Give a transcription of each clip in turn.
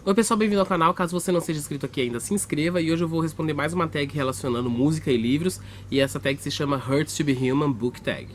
Oi pessoal, bem-vindo ao canal. Caso você não seja inscrito aqui ainda, se inscreva. E hoje eu vou responder mais uma tag relacionando música e livros. E essa tag se chama Hurts to be Human Book Tag.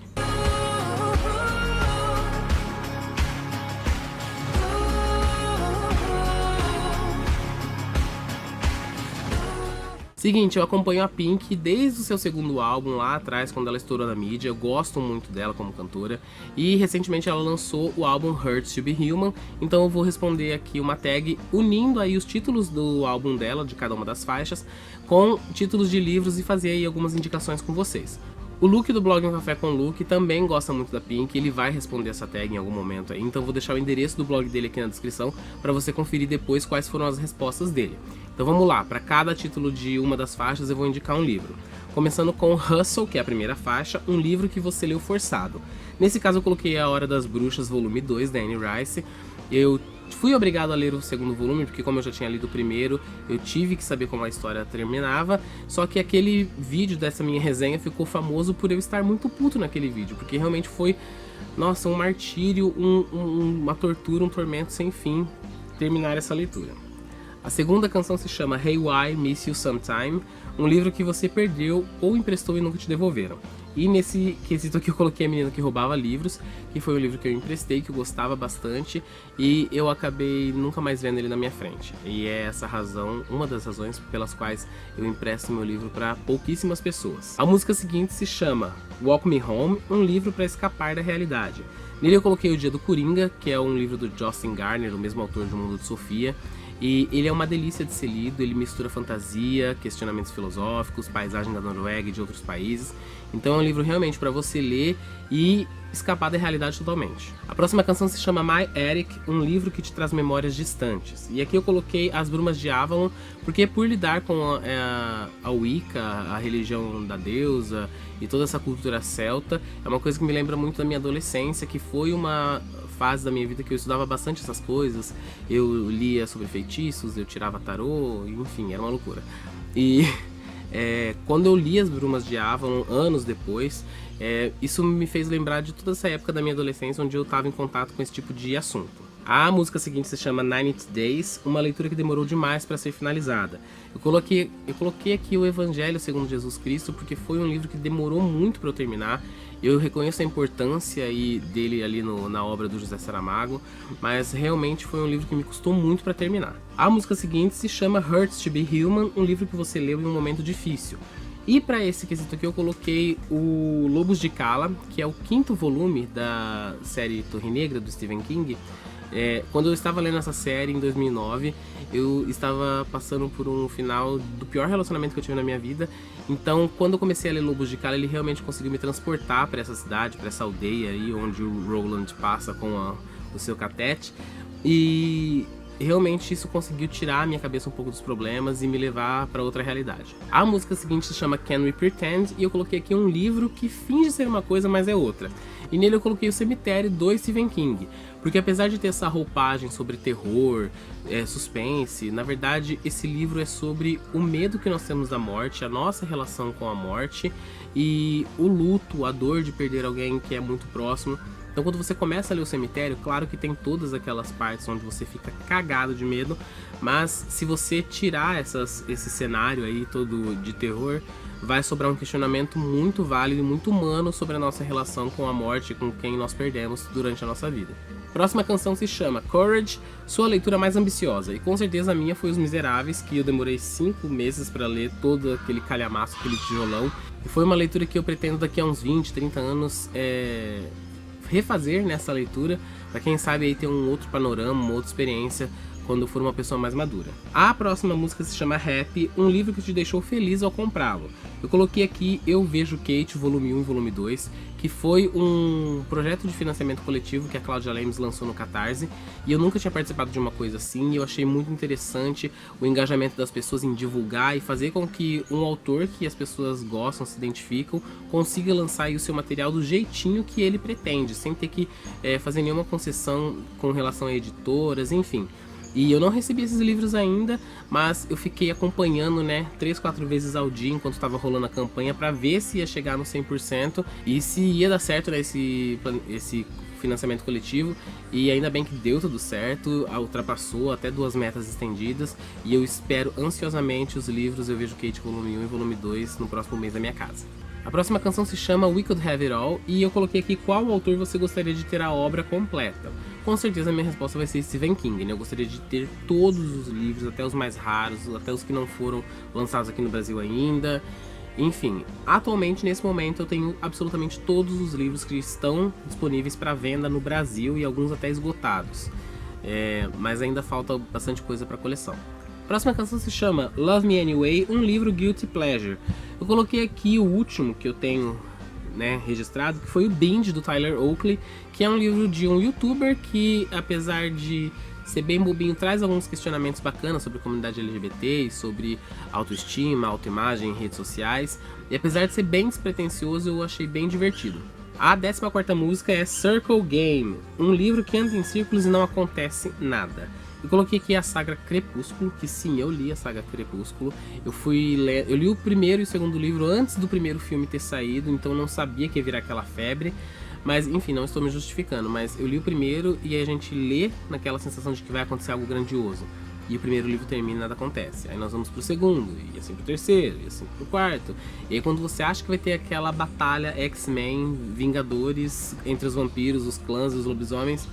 Seguinte, eu acompanho a Pink desde o seu segundo álbum lá atrás, quando ela estourou na mídia. Eu gosto muito dela como cantora. E recentemente ela lançou o álbum Hurts to be Human. Então eu vou responder aqui uma tag unindo aí os títulos do álbum dela, de cada uma das faixas, com títulos de livros e fazer aí algumas indicações com vocês. O Luke do blog Um Café com Luke também gosta muito da Pink, ele vai responder essa tag em algum momento aí, então vou deixar o endereço do blog dele aqui na descrição para você conferir depois quais foram as respostas dele. Então vamos lá, para cada título de uma das faixas eu vou indicar um livro. Começando com Hustle, que é a primeira faixa, um livro que você leu forçado. Nesse caso eu coloquei A Hora das Bruxas, volume 2, da Anne Rice. Eu fui obrigado a ler o segundo volume, porque como eu já tinha lido o primeiro, eu tive que saber como a história terminava. Só que aquele vídeo dessa minha resenha ficou famoso por eu estar muito puto naquele vídeo, porque realmente foi, nossa, um martírio, uma tortura, um tormento sem fim terminar essa leitura. A segunda canção se chama Hey Why Miss You Sometime, um livro que você perdeu ou emprestou e nunca te devolveram. E nesse quesito aqui eu coloquei A Menina que Roubava Livros, que foi um livro que eu emprestei, que eu gostava bastante, e eu acabei nunca mais vendo ele na minha frente. E é essa razão, uma das razões pelas quais eu empresto meu livro para pouquíssimas pessoas. A música seguinte se chama Walk Me Home, um livro para escapar da realidade. Nele eu coloquei O Dia do Coringa, que é um livro do Justin Garner, o mesmo autor de O Mundo de Sofia. E ele é uma delícia de ser lido, ele mistura fantasia, questionamentos filosóficos, paisagem da Noruega e de outros países. Então é um livro realmente para você ler e escapar da realidade totalmente. A próxima canção se chama My Eric, um livro que te traz memórias distantes. E aqui eu coloquei As Brumas de Avalon, porque por lidar com a Wicca, a religião da deusa e toda essa cultura celta, é uma coisa que me lembra muito da minha adolescência, que foi uma fase da minha vida que eu estudava bastante essas coisas. Eu lia sobre feitiços, eu tirava tarô, enfim, era uma loucura. E quando eu li As Brumas de Avalon, anos depois, isso me fez lembrar de toda essa época da minha adolescência onde eu estava em contato com esse tipo de assunto. A música seguinte se chama 90 Days, uma leitura que demorou demais para ser finalizada. Eu coloquei aqui o Evangelho segundo Jesus Cristo porque foi um livro que demorou muito para eu terminar. Eu reconheço a importância dele ali na obra do José Saramago, mas realmente foi um livro que me custou muito para terminar. A música seguinte se chama Hurts to be Human, um livro que você leu em um momento difícil. E para esse quesito aqui eu coloquei o Lobos de Cala, que é o 5º volume da série Torre Negra, do Stephen King. Quando eu estava lendo essa série em 2009, eu estava passando por um final do pior relacionamento que eu tive na minha vida. Então, quando eu comecei a ler Lobos de Cala, ele realmente conseguiu me transportar para essa cidade, para essa aldeia aí, onde o Roland passa com o seu catete. E realmente isso conseguiu tirar a minha cabeça um pouco dos problemas e me levar para outra realidade. A música seguinte se chama Can We Pretend, e eu coloquei aqui um livro que finge ser uma coisa, mas é outra. E nele eu coloquei O Cemitério do Stephen King, porque apesar de ter essa roupagem sobre terror, suspense, na verdade esse livro é sobre o medo que nós temos da morte, a nossa relação com a morte e o luto, a dor de perder alguém que é muito próximo. Então quando você começa a ler O Cemitério, claro que tem todas aquelas partes onde você fica cagado de medo, mas se você tirar esse cenário aí todo de terror, vai sobrar um questionamento muito válido e muito humano sobre a nossa relação com a morte, com quem nós perdemos durante a nossa vida. Próxima canção se chama Courage, sua leitura mais ambiciosa, e com certeza a minha foi Os Miseráveis, que eu demorei 5 meses para ler todo aquele calhamaço, aquele tijolão, e foi uma leitura que eu pretendo daqui a uns 20, 30 anos refazer nessa leitura, para quem sabe aí ter um outro panorama, uma outra experiência quando for uma pessoa mais madura. A próxima música se chama Happy, um livro que te deixou feliz ao comprá-lo. Eu coloquei aqui Eu Vejo Kate, volume 1 e volume 2, que foi um projeto de financiamento coletivo que a Cláudia Lemes lançou no Catarse, e eu nunca tinha participado de uma coisa assim, e eu achei muito interessante o engajamento das pessoas em divulgar e fazer com que um autor que as pessoas gostam, se identificam, consiga lançar aí o seu material do jeitinho que ele pretende, sem ter que fazer nenhuma concessão com relação a editoras, enfim. E eu não recebi esses livros ainda, mas eu fiquei acompanhando, 3, 4 vezes ao dia enquanto estava rolando a campanha para ver se ia chegar no 100% e se ia dar certo, esse financiamento coletivo e ainda bem que deu tudo certo, ultrapassou até 2 metas estendidas e eu espero ansiosamente os livros Eu Vejo Kate volume 1 e volume 2 no próximo mês da minha casa. A próxima canção se chama We Could Have It All e eu coloquei aqui qual autor você gostaria de ter a obra completa. Com certeza a minha resposta vai ser Stephen King, né? Eu gostaria de ter todos os livros, até os mais raros, até os que não foram lançados aqui no Brasil ainda. Enfim, atualmente, nesse momento, eu tenho absolutamente todos os livros que estão disponíveis para venda no Brasil e alguns até esgotados. Mas ainda falta bastante coisa para coleção. A próxima canção se chama Love Me Anyway, um livro Guilty Pleasure. Eu coloquei aqui o último que eu tenho, né, registrado, que foi o Binge, do Tyler Oakley, que é um livro de um youtuber que, apesar de ser bem bobinho, traz alguns questionamentos bacanas sobre a comunidade LGBT e sobre autoestima, autoimagem em redes sociais. E apesar de ser bem despretensioso, eu achei bem divertido. A 14ª música é Circle Game, um livro que anda em círculos e não acontece nada. Eu coloquei aqui a saga Crepúsculo, que sim, eu li a saga Crepúsculo. Eu li o primeiro e o segundo livro antes do primeiro filme ter saído, então não sabia que ia virar aquela febre. Mas, enfim, não estou me justificando, mas eu li o primeiro e a gente lê naquela sensação de que vai acontecer algo grandioso. E o primeiro livro termina e nada acontece. Aí nós vamos pro segundo, e assim pro terceiro, e assim pro quarto. E aí quando você acha que vai ter aquela batalha X-Men, Vingadores, entre os vampiros, os clãs e os lobisomens...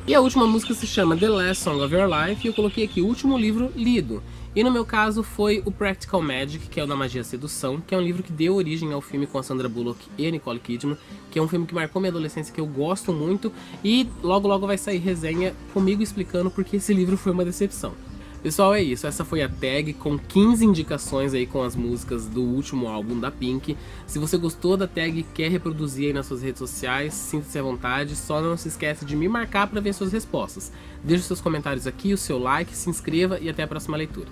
E a última música se chama The Last Song of Your Life e eu coloquei aqui o último livro lido. E no meu caso foi o Practical Magic, que é o da Magia e Sedução, que é um livro que deu origem ao filme com a Sandra Bullock e a Nicole Kidman, que é um filme que marcou minha adolescência, que eu gosto muito, e logo logo vai sair resenha comigo explicando porque esse livro foi uma decepção. Pessoal, é isso, essa foi a tag com 15 indicações aí com as músicas do último álbum da Pink. Se você gostou da tag e quer reproduzir aí nas suas redes sociais, sinta-se à vontade, só não se esqueça de me marcar para ver suas respostas. Deixe seus comentários aqui, o seu like, se inscreva e até a próxima leitura.